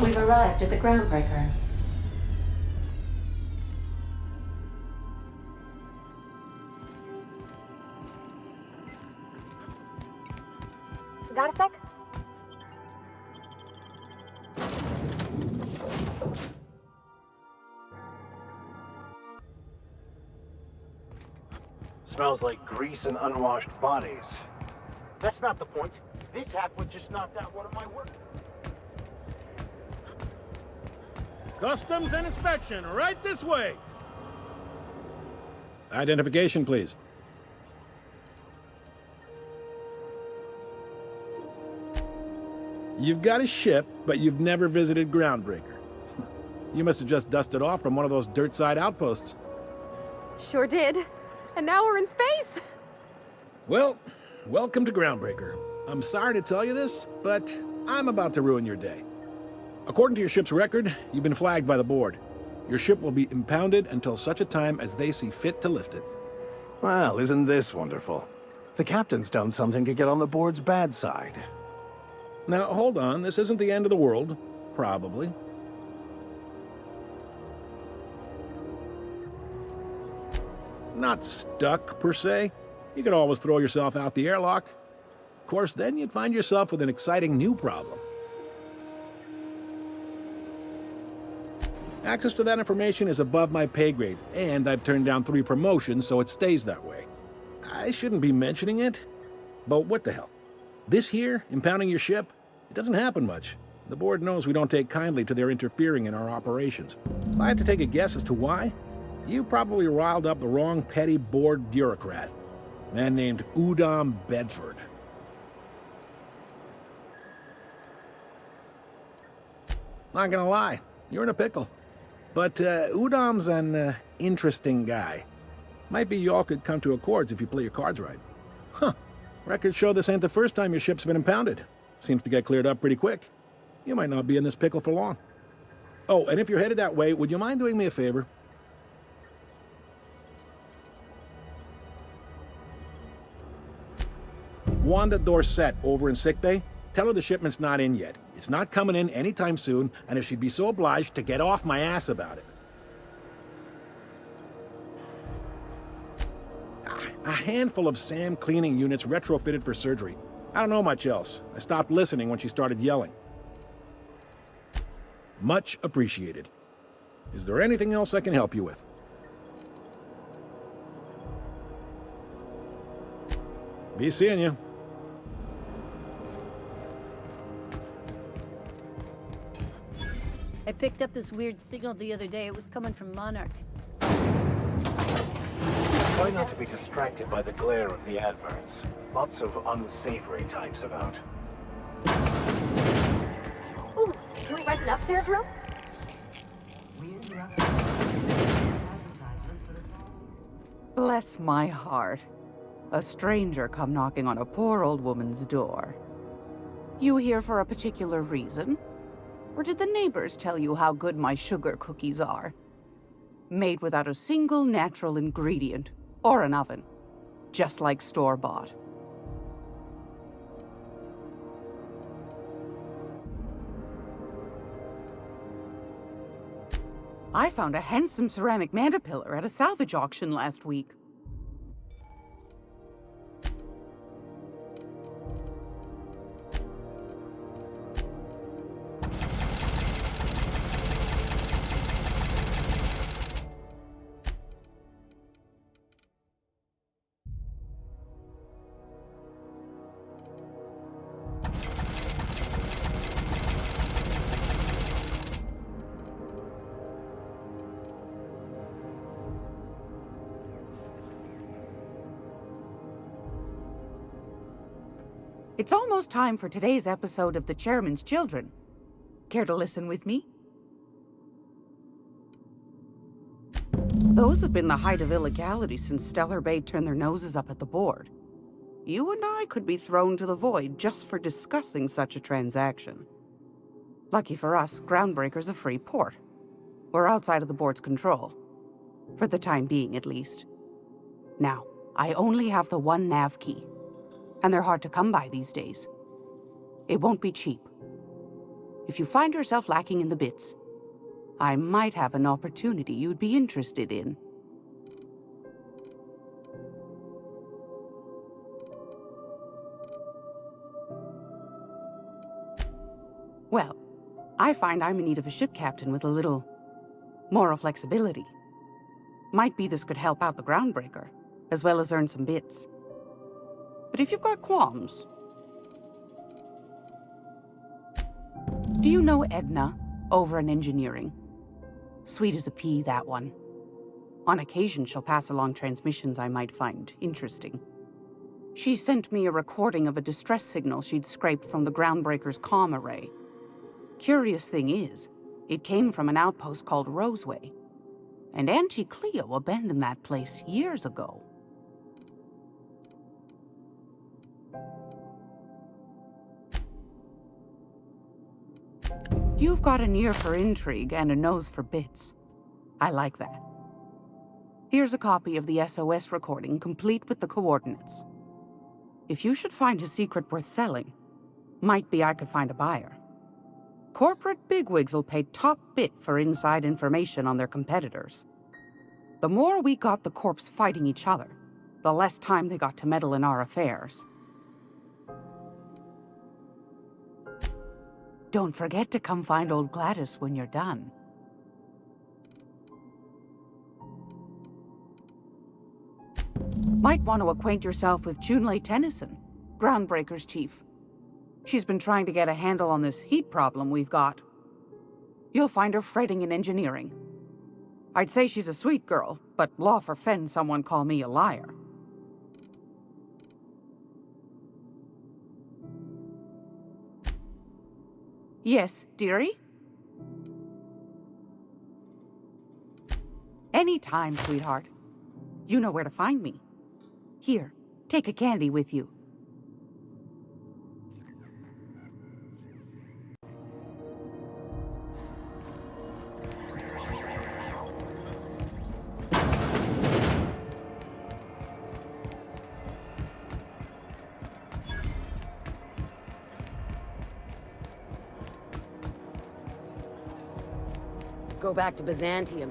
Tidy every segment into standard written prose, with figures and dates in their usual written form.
We've arrived at the groundbreaker. Got a sec? Smells like grease and unwashed bodies. That's not the point. This halfwit just knocked out one of my work. Customs and inspection, right this way! Identification, please. You've got a ship, but you've never visited Groundbreaker. You must have just dusted off from one of those dirt-side outposts. Sure did. And now we're in space! Well, welcome to Groundbreaker. I'm sorry to tell you this, but I'm about to ruin your day. According to your ship's record, you've been flagged by the board. Your ship will be impounded until such a time as they see fit to lift it. Well, isn't this wonderful? The captain's done something to get on the board's bad side. Now, hold on. This isn't the end of the world. Probably. Not stuck, per se. You could always throw yourself out the airlock. Of course, then you'd find yourself with an exciting new problem. Access to that information is above my pay grade, and I've turned down 3 promotions, so it stays that way. I shouldn't be mentioning it, but what the hell? This here, impounding your ship, it doesn't happen much. The board knows we don't take kindly to their interfering in our operations. If I had to take a guess as to why, you probably riled up the wrong petty board bureaucrat. A man named Udomom Bedford. Not gonna lie, you're in a pickle. But Udom's an interesting guy. Might be y'all could come to accords if you play your cards right. Huh. Records show this ain't the first time your ship's been impounded. Seems to get cleared up pretty quick. You might not be in this pickle for long. Oh, and if you're headed that way, would you mind doing me a favor? Wanda Dorset over in sickbay, tell her the shipment's not in yet. It's not coming in anytime soon, and if she'd be so obliged to get off my ass about it. A handful of SAM cleaning units retrofitted for surgery. I don't know much else. I stopped listening when she started yelling. Much appreciated. Is there anything else I can help you with? Be seeing you. I picked up this weird signal the other day. It was coming from Monarch. Try not to be distracted by the glare of the adverts. Lots of unsavory types about. Ooh, can we rent an upstairs room? Bless my heart. A stranger come knocking on a poor old woman's door. You here for a particular reason? Or did the neighbors tell you how good my sugar cookies are? Made without a single natural ingredient, or an oven. Just like store-bought. I found a handsome ceramic mandapillar at a salvage auction last week. It's almost time for today's episode of The Chairman's Children. Care to listen with me? Those have been the height of illegality since Stellar-Bэй turned their noses up at the board. you and I could be thrown to the void just for discussing such a transaction. Lucky for us, Groundbreaker's a free port. We're outside of the board's control. For the time being, at least. Now, I only have the one nav key. And they're hard to come by these days. It won't be cheap. If you find yourself lacking in the bits, I might have an opportunity you'd be interested in. Well, I find I'm in need of a ship captain with a little moral flexibility. Might be this could help out the Groundbreaker, as well as earn some bits. But if you've got qualms... Do you know Edna, over in engineering? Sweet as a pea, that one. On occasion, she'll pass along transmissions I might find interesting. She sent me a recording of a distress signal she'd scraped from the Groundbreaker's comm array. Curious thing is, it came from an outpost called Roseway. And Auntie Cleo abandoned that place years ago. You've got an ear for intrigue and a nose for bits. I like that. Here's a copy of the SOS recording, complete with the coordinates. If you should find a secret worth selling, might be I could find a buyer. Corporate bigwigs will pay top bit for inside information on their competitors. The more we got the corps fighting each other, the less time they got to meddle in our affairs. Don't forget to come find old Gladys when you're done. Might want to acquaint yourself with Junlei Tennyson, Groundbreaker's chief. She's been trying to get a handle on this heat problem we've got. You'll find her fretting in engineering. I'd say she's a sweet girl, but law forfend someone call me a liar. Yes, dearie? Anytime, sweetheart. You know where to find me. Here, take a candy with you. Go back to Byzantium.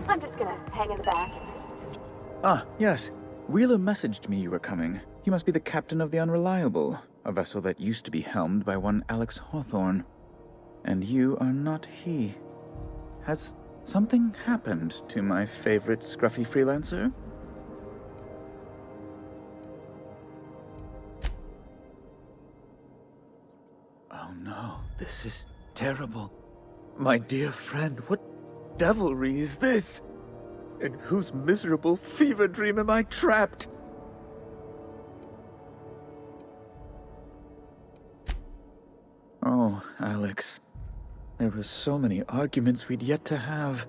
I'm just gonna hang in the back. Ah, yes. Wheeler messaged me you were coming. You must be the captain of the Unreliable, a vessel that used to be helmed by one Alex Hotorn. And you are not he. Has something happened to my favorite scruffy freelancer? Oh no, this is terrible. My dear friend, what devilry is this? In whose miserable fever dream am I trapped? Oh, Alex. There were so many arguments we'd yet to have.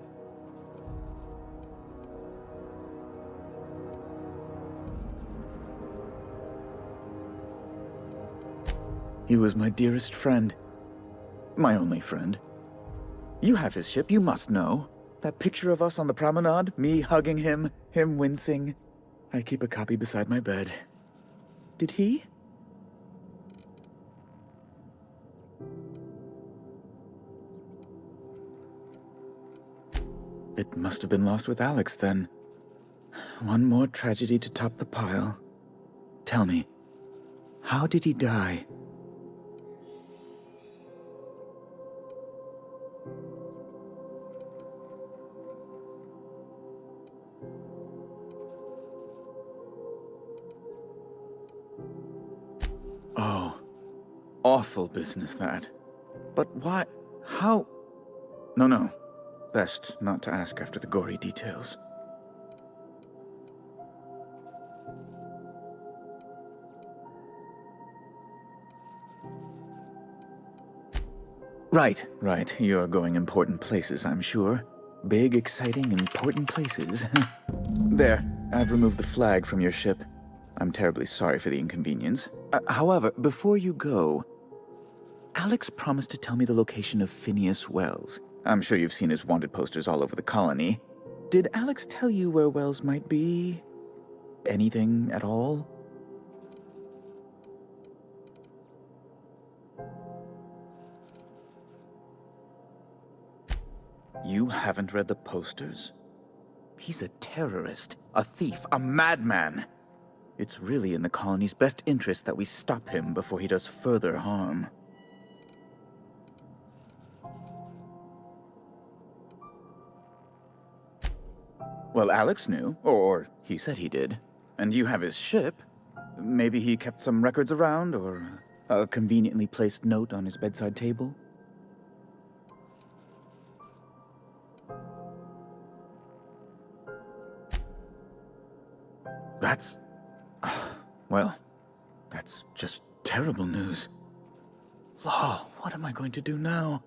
He was my dearest friend. My only friend. You have his ship, you must know. That picture of us on the promenade, me hugging him, him wincing. I keep a copy beside my bed. Did he? It must have been lost with Alex, then. One more tragedy to top the pile. Tell me, how did he die? Oh, awful business, that. But why? How? No. Best not to ask after the gory details. Right. You're going important places, I'm sure. Big, exciting, important places. There, I've removed the flag from your ship. I'm terribly sorry for the inconvenience. However, before you go, Alex promised to tell me the location of Finias Uэллс. I'm sure you've seen his wanted posters all over the colony. Did Alex tell you where Uэлls might be? Anything at all? You haven't read the posters? He's a terrorist, a thief, a madman. It's really in the colony's best interest that we stop him before he does further harm. Well, Alex knew, or he said he did. And you have his ship. Maybe he kept some records around, or a conveniently placed note on his bedside table? That's... well, that's just terrible news. Law, what am I going to do now?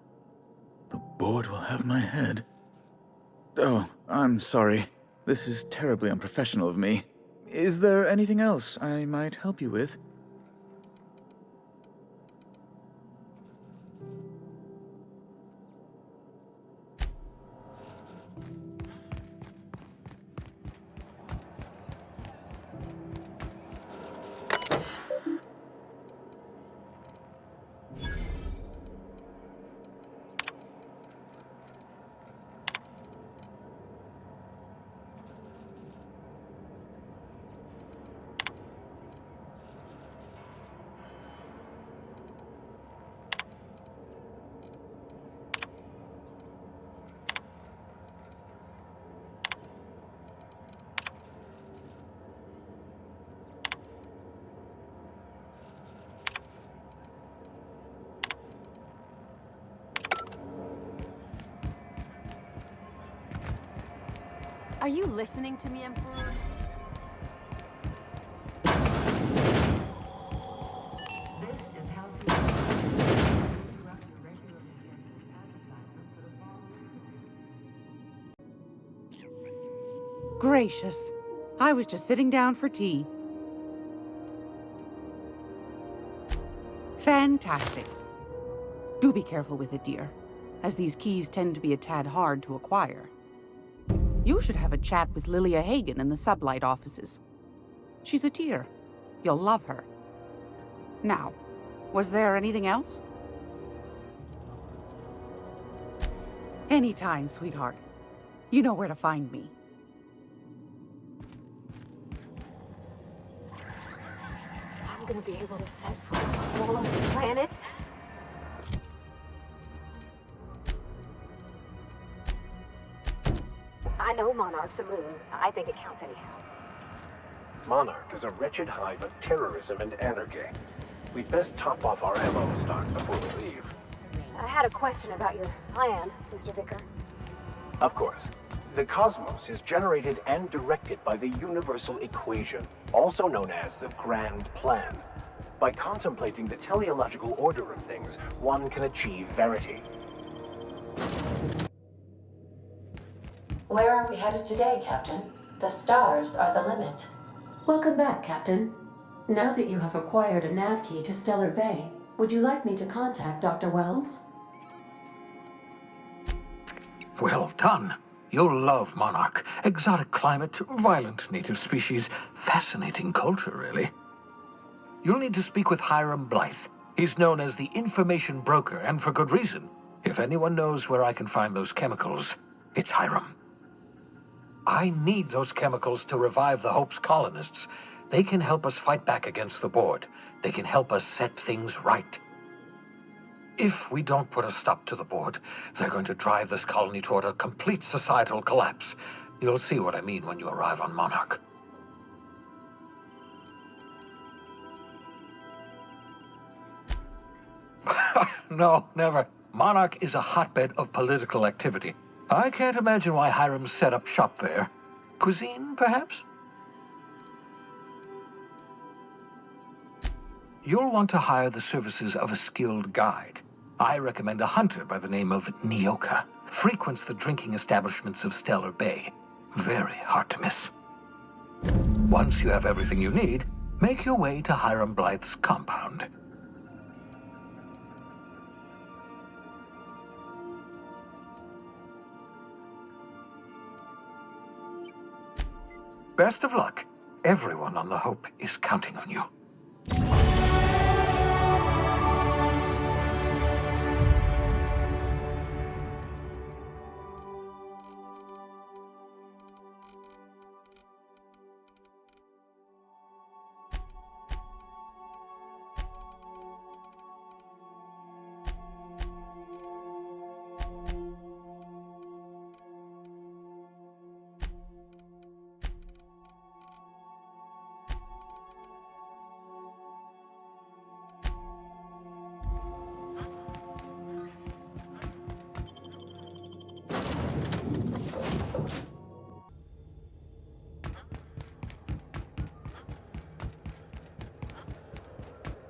The board will have my head. Oh, I'm sorry. This is terribly unprofessional of me. Is there anything else I might help you with? Are you listening to me, Emperor? This is House Interrupt your regularly scheduled advertisement for the following. Gracious. I was just sitting down for tea. Fantastic. Do be careful with it, dear, as these keys tend to be a tad hard to acquire. You should have a chat with Lillie Hagen in the sublight offices. She's a dear. You'll love her. Now, was there anything else? Anytime, sweetheart. You know where to find me. I'm gonna be able to set foot on all of the planet. I know Monarch's a moon. I think it counts anyhow. Monarch is a wretched hive of terrorism and anarchy. We'd best top off our ammo stock before we leave. I had a question about your plan, Mr. Vicar. Of course. The cosmos is generated and directed by the universal equation, also known as the Grand Plan. By contemplating the teleological order of things, one can achieve verity. Where are we headed today, Captain? The stars are the limit. Welcome back, Captain. Now that you have acquired a nav key to Stellar-Bэй, would you like me to contact Dr. Wells? Well done. You'll love Monarch. Exotic climate, violent native species, fascinating culture, really. You'll need to speak with Hiram Blythe. He's known as the information broker, and for good reason. If anyone knows where I can find those chemicals, it's Hiram. I need those chemicals to revive the Hope's colonists. They can help us fight back against the board. They can help us set things right. If we don't put a stop to the board, they're going to drive this colony toward a complete societal collapse. You'll see what I mean when you arrive on Monarch. No, never. Monarch is a hotbed of political activity. I can't imagine why Hiram set up shop there. Cuisine, perhaps? You'll want to hire the services of a skilled guide. I recommend a hunter by the name of Nyoka. Frequents the drinking establishments of Stellar-Bэй. Very hard to miss. Once you have everything you need, Make your way to Hiram Blythe's compound. Best of luck. Everyone on the Hope is counting on you.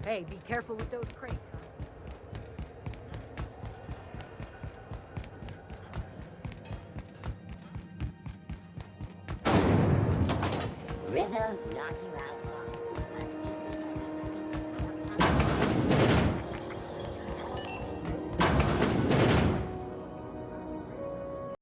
Hey, be careful with those crates, huh? Rizzo's knocking you out.